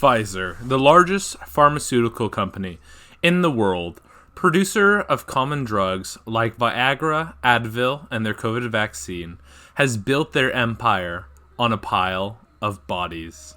Pfizer, the largest pharmaceutical company in the world, producer of common drugs like Viagra, Advil, and their COVID vaccine, has built their empire on a pile of bodies.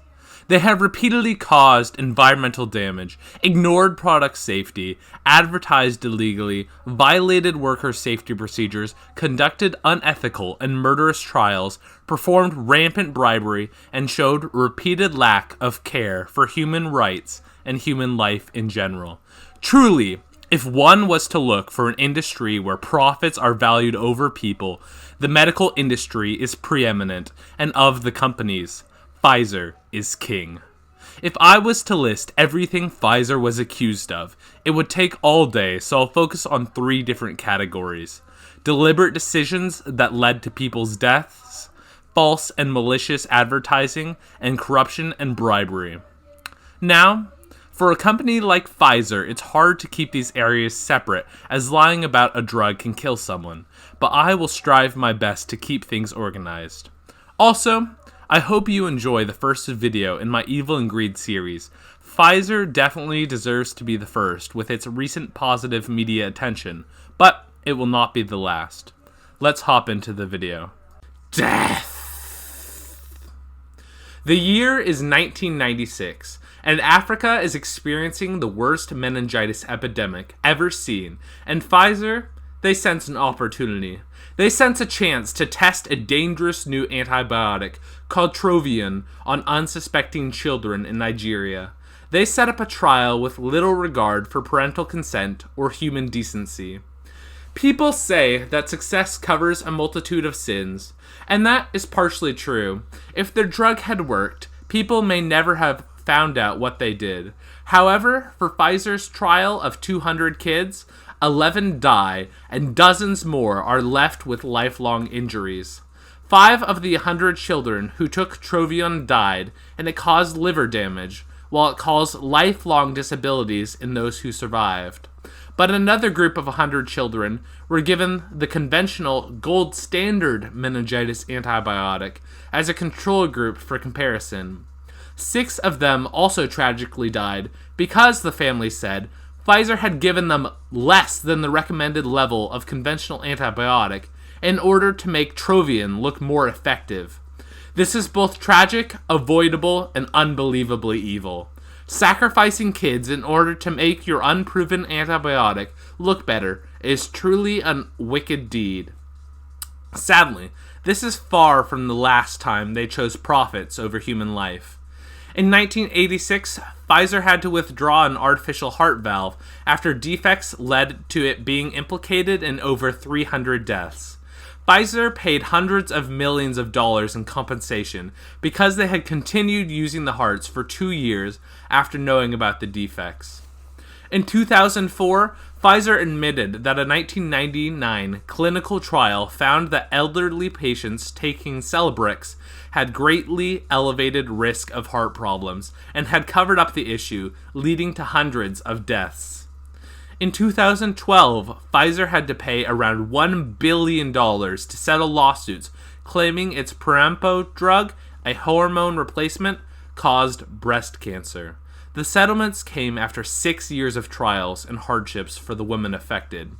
They have repeatedly caused environmental damage, ignored product safety, advertised illegally, violated worker safety procedures, conducted unethical and murderous trials, performed rampant bribery, and showed repeated lack of care for human rights and human life in general. Truly, if one was to look for an industry where profits are valued over people, the medical industry is preeminent, and of the companies, Pfizer is king. If I was to list everything Pfizer was accused of, it would take all day, so I'll focus on 3 different categories. Deliberate decisions that led to people's deaths, false and malicious advertising, and corruption and bribery. Now, for a company like Pfizer, it's hard to keep these areas separate, as lying about a drug can kill someone, but I will strive my best to keep things organized. Also, I hope you enjoy the first video in my Evil and Greed series. Pfizer definitely deserves to be the first with its recent positive media attention, but it will not be the last. Let's hop into the video. Death! The year is 1996, and Africa is experiencing the worst meningitis epidemic ever seen, and Pfizer, they sense an opportunity. They sense a chance to test a dangerous new antibiotic called Trovion on unsuspecting children in Nigeria. They set up a trial with little regard for parental consent or human decency. People say that success covers a multitude of sins, and that is partially true. If their drug had worked, people may never have found out what they did. However, for Pfizer's trial of 200 kids, 11 die, and dozens more are left with lifelong injuries. 5 of the 100 children who took Trovion died, and it caused liver damage, while it caused lifelong disabilities in those who survived. But another group of 100 children were given the conventional gold standard meningitis antibiotic as a control group for comparison. 6 of them also tragically died because, the family said, Pfizer had given them less than the recommended level of conventional antibiotic in order to make Trovion look more effective. This is both tragic, avoidable, and unbelievably evil. Sacrificing kids in order to make your unproven antibiotic look better is truly a wicked deed. Sadly, this is far from the last time they chose profits over human life. In 1986, Pfizer had to withdraw an artificial heart valve after defects led to it being implicated in over 300 deaths. Pfizer paid hundreds of millions of dollars in compensation because they had continued using the hearts for 2 years after knowing about the defects. In 2004, Pfizer admitted that a 1999 clinical trial found that elderly patients taking Celebrex had greatly elevated risk of heart problems and had covered up the issue, leading to hundreds of deaths. In 2012, Pfizer had to pay around $1 billion to settle lawsuits claiming its Parampo drug, a hormone replacement, caused breast cancer. The settlements came after 6 years of trials and hardships for the women affected.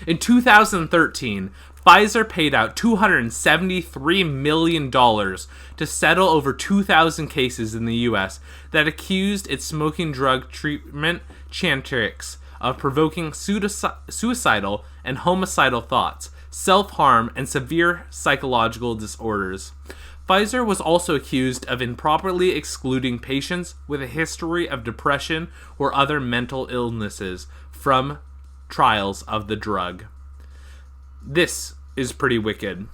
In 2013, Pfizer paid out $273 million to settle over 2,000 cases in the U.S. that accused its smoking drug treatment Chantix of provoking suicidal and homicidal thoughts, self-harm, and severe psychological disorders. Pfizer was also accused of improperly excluding patients with a history of depression or other mental illnesses from trials of the drug. This is pretty wicked.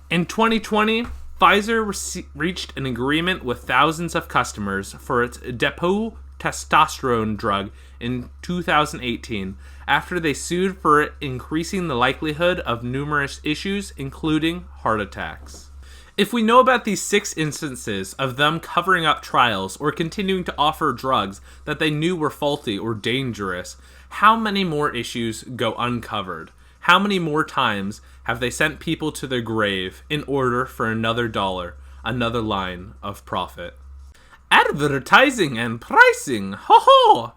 In 2020, Pfizer reached an agreement with thousands of customers for its depot testosterone drug in 2018 after they sued for increasing the likelihood of numerous issues, including heart attacks. If we know about these 6 instances of them covering up trials or continuing to offer drugs that they knew were faulty or dangerous, how many more issues go uncovered? How many more times have they sent people to their grave in order for another dollar, another line of profit? Advertising and pricing. Ho ho!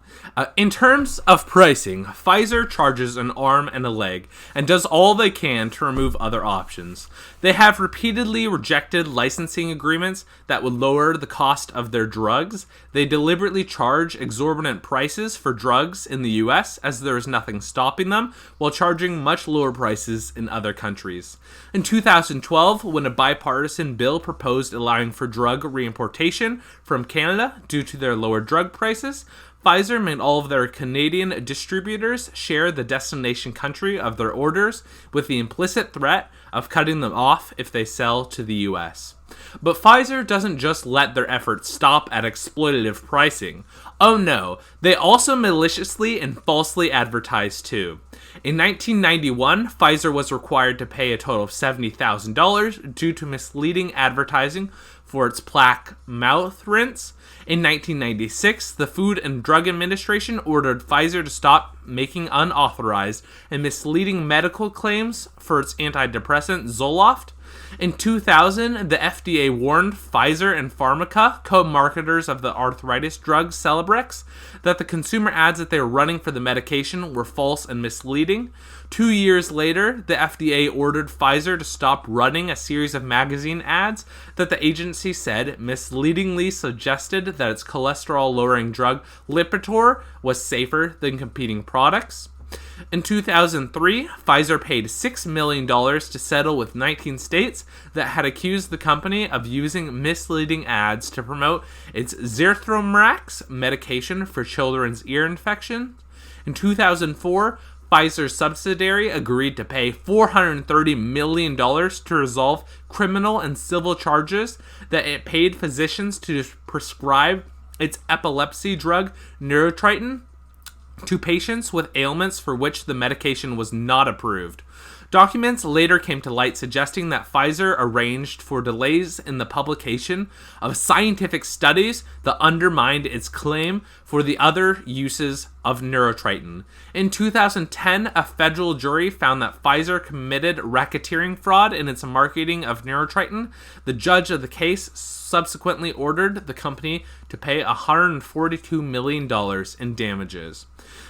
In terms of pricing, Pfizer charges an arm and a leg and does all they can to remove other options. They have repeatedly rejected licensing agreements that would lower the cost of their drugs. They deliberately charge exorbitant prices for drugs in the US as there is nothing stopping them, while charging much lower prices in other countries. In 2012, when a bipartisan bill proposed allowing for drug reimportation from Canada due to their lower drug prices, Pfizer made all of their Canadian distributors share the destination country of their orders with the implicit threat of cutting them off if they sell to the US. But Pfizer doesn't just let their efforts stop at exploitative pricing. Oh no, they also maliciously and falsely advertise too. In 1991, Pfizer was required to pay a total of $70,000 due to misleading advertising for its plaque mouth rinse. In 1996, the Food and Drug Administration ordered Pfizer to stop making unauthorized and misleading medical claims for its antidepressant Zoloft. In 2000, the FDA warned Pfizer and Pharmaca, co-marketers of the arthritis drug Celebrex, that the consumer ads that they were running for the medication were false and misleading. 2 years later, the FDA ordered Pfizer to stop running a series of magazine ads that the agency said misleadingly suggested that its cholesterol-lowering drug Lipitor was safer than competing products. In 2003, Pfizer paid $6 million to settle with 19 states that had accused the company of using misleading ads to promote its Zithromax medication for children's ear infections. In 2004, Pfizer's subsidiary agreed to pay $430 million to resolve criminal and civil charges that it paid physicians to prescribe its epilepsy drug Neurotriton to patients with ailments for which the medication was not approved. Documents later came to light suggesting that Pfizer arranged for delays in the publication of scientific studies that undermined its claim for the other uses of Neurotriton. In 2010, a federal jury found that Pfizer committed racketeering fraud in its marketing of Neurotriton. The judge of the case subsequently ordered the company to pay $142 million in damages.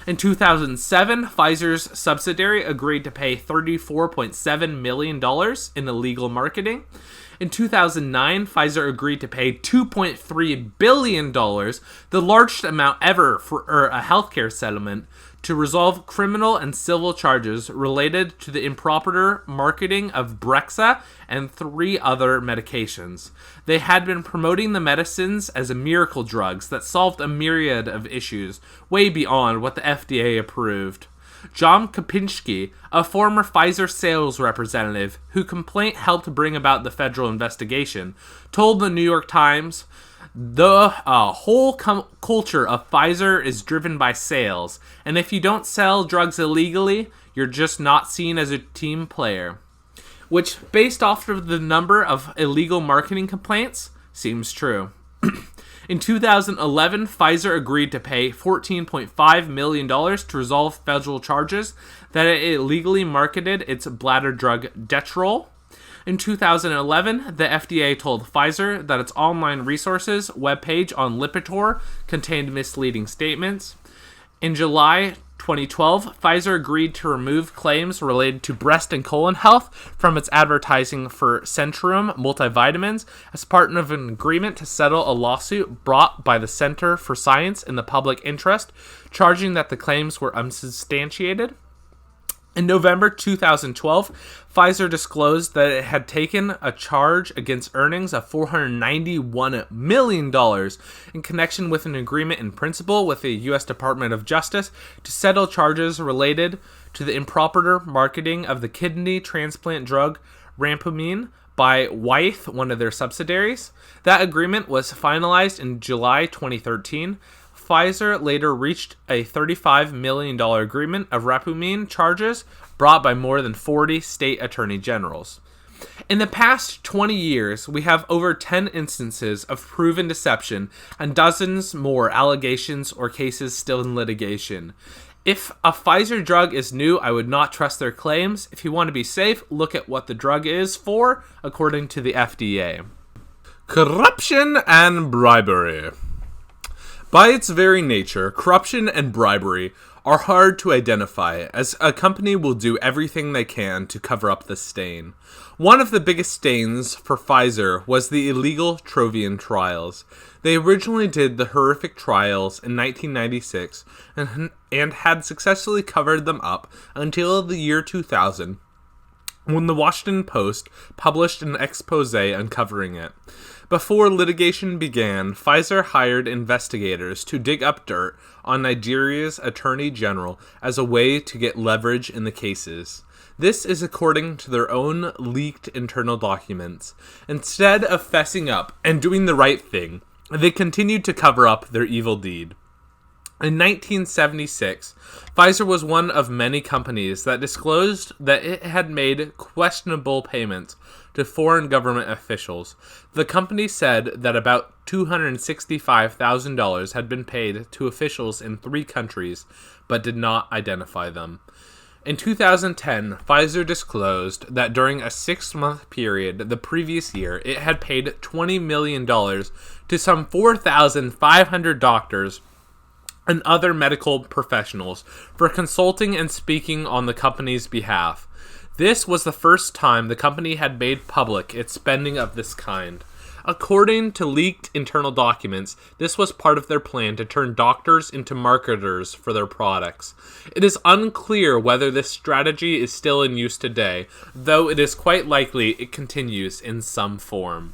In 2007, Pfizer's subsidiary agreed to pay $34.7 million in illegal marketing. In 2009, Pfizer agreed to pay $2.3 billion, the largest amount ever for a healthcare settlement, to resolve criminal and civil charges related to the improper marketing of Brexa and 3 other medications. They had been promoting the medicines as miracle drugs that solved a myriad of issues, way beyond what the FDA approved. John Kopinski, a former Pfizer sales representative whose complaint helped bring about the federal investigation, told the New York Times, "The whole culture of Pfizer is driven by sales, and if you don't sell drugs illegally, you're just not seen as a team player." Which, based off of the number of illegal marketing complaints, seems true. In 2011, Pfizer agreed to pay $14.5 million to resolve federal charges that it illegally marketed its bladder drug Detrol. In 2011, the FDA told Pfizer that its online resources webpage on Lipitor contained misleading statements. In July 2012, Pfizer agreed to remove claims related to breast and colon health from its advertising for Centrum multivitamins as part of an agreement to settle a lawsuit brought by the Center for Science in the Public Interest, charging that the claims were unsubstantiated. In November 2012, Pfizer disclosed that it had taken a charge against earnings of $491 million in connection with an agreement in principle with the U.S. Department of Justice to settle charges related to the improper marketing of the kidney transplant drug Rampamine by Wyeth, one of their subsidiaries. That agreement was finalized in July 2013. Pfizer later reached a $35 million agreement of Rapamine charges brought by more than 40 state attorney generals. In the past 20 years, we have over 10 instances of proven deception and dozens more allegations or cases still in litigation. If a Pfizer drug is new, I would not trust their claims. If you want to be safe, look at what the drug is for, according to the FDA. Corruption and bribery. By its very nature, corruption and bribery are hard to identify, as a company will do everything they can to cover up the stain. One of the biggest stains for Pfizer was the illegal Trovian trials. They originally did the horrific trials in 1996 and had successfully covered them up until the year 2000, when the Washington Post published an expose uncovering it. Before litigation began, Pfizer hired investigators to dig up dirt on Nigeria's Attorney General as a way to get leverage in the cases. This is according to their own leaked internal documents. Instead of fessing up and doing the right thing, they continued to cover up their evil deed. In 1976, Pfizer was one of many companies that disclosed that it had made questionable payments to foreign government officials. The company said that about $265,000 had been paid to officials in 3 countries, but did not identify them. In 2010, Pfizer disclosed that during a 6-month period the previous year, it had paid $20 million to some 4,500 doctors and other medical professionals for consulting and speaking on the company's behalf. This was the first time the company had made public its spending of this kind. According to leaked internal documents, this was part of their plan to turn doctors into marketers for their products. It is unclear whether this strategy is still in use today, though it is quite likely it continues in some form.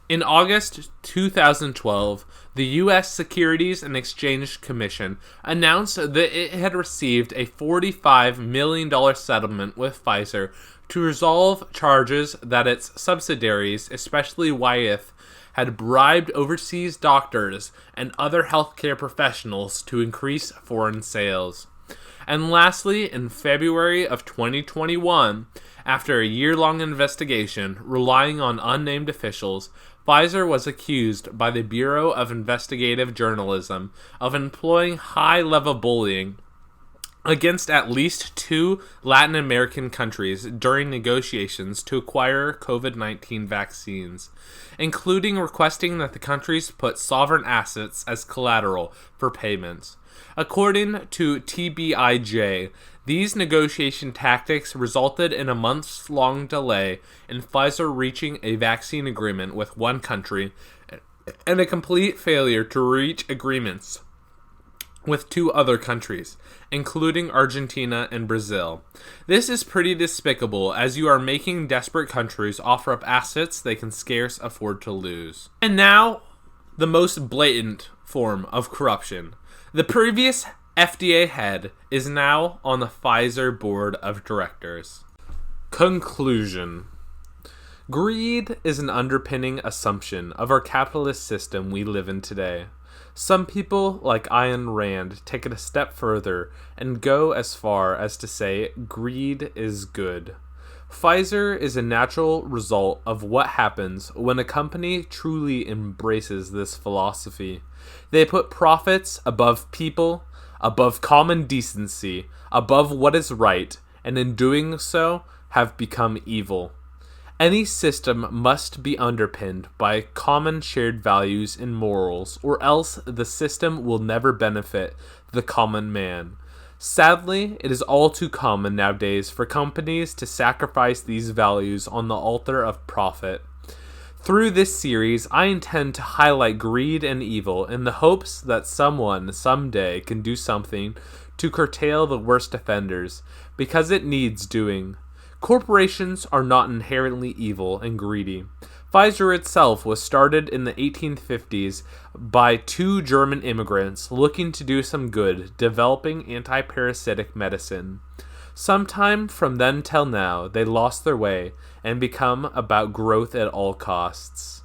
In August 2012, the U.S. Securities and Exchange Commission announced that it had received a $45 million settlement with Pfizer to resolve charges that its subsidiaries, especially Wyeth, had bribed overseas doctors and other healthcare professionals to increase foreign sales. And lastly, in February of 2021, after a year-long investigation relying on unnamed officials, Pfizer was accused by the Bureau of Investigative Journalism of employing high-level bullying against at least 2 Latin American countries during negotiations to acquire COVID-19 vaccines, including requesting that the countries put sovereign assets as collateral for payments. According to TBIJ, these negotiation tactics resulted in a months-long delay in Pfizer reaching a vaccine agreement with one country and a complete failure to reach agreements with 2 other countries, including Argentina and Brazil. This is pretty despicable, as you are making desperate countries offer up assets they can scarce afford to lose. And now, the most blatant form of corruption. The previous FDA head is now on the Pfizer board of directors. Conclusion. Greed is an underpinning assumption of our capitalist system we live in today. Some people, like Ayn Rand, take it a step further and go as far as to say greed is good. Pfizer is a natural result of what happens when a company truly embraces this philosophy. They put profits above people, above common decency, above what is right, and in doing so have become evil. Any system must be underpinned by common shared values and morals, or else the system will never benefit the common man. Sadly, it is all too common nowadays for companies to sacrifice these values on the altar of profit. Through this series, I intend to highlight greed and evil in the hopes that someone someday can do something to curtail the worst offenders, because it needs doing. Corporations are not inherently evil and greedy. Pfizer itself was started in the 1850s by 2 German immigrants looking to do some good, developing anti-parasitic medicine. Sometime from then till now, they lost their way and become about growth at all costs.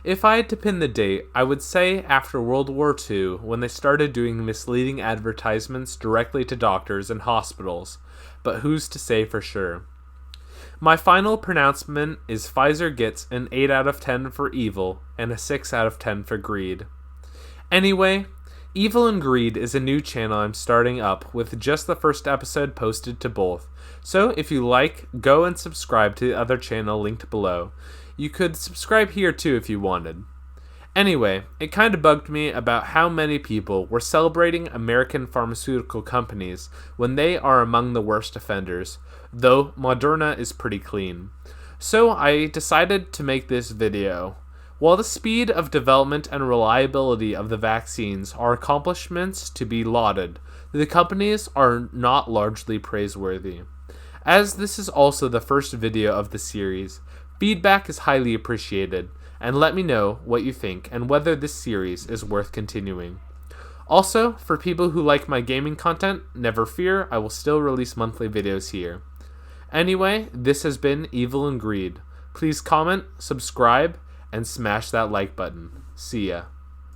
If I had to pin the date, I would say after World War II, when they started doing misleading advertisements directly to doctors and hospitals, but who's to say for sure? My final pronouncement is Pfizer gets an 8 out of 10 for evil and a 6 out of 10 for greed. Anyway, Evil and Greed is a new channel I'm starting up with just the first episode posted to both. So if you like, go and subscribe to the other channel linked below. You could subscribe here too if you wanted. Anyway, it kind of bugged me about how many people were celebrating American pharmaceutical companies when they are among the worst offenders, though Moderna is pretty clean. So I decided to make this video. While the speed of development and reliability of the vaccines are accomplishments to be lauded, the companies are not largely praiseworthy. As this is also the first video of the series, feedback is highly appreciated, and let me know what you think and whether this series is worth continuing. Also, for people who like my gaming content, never fear, I will still release monthly videos here. Anyway, this has been Evil and Greed. Please comment, subscribe, and smash that like button. See ya.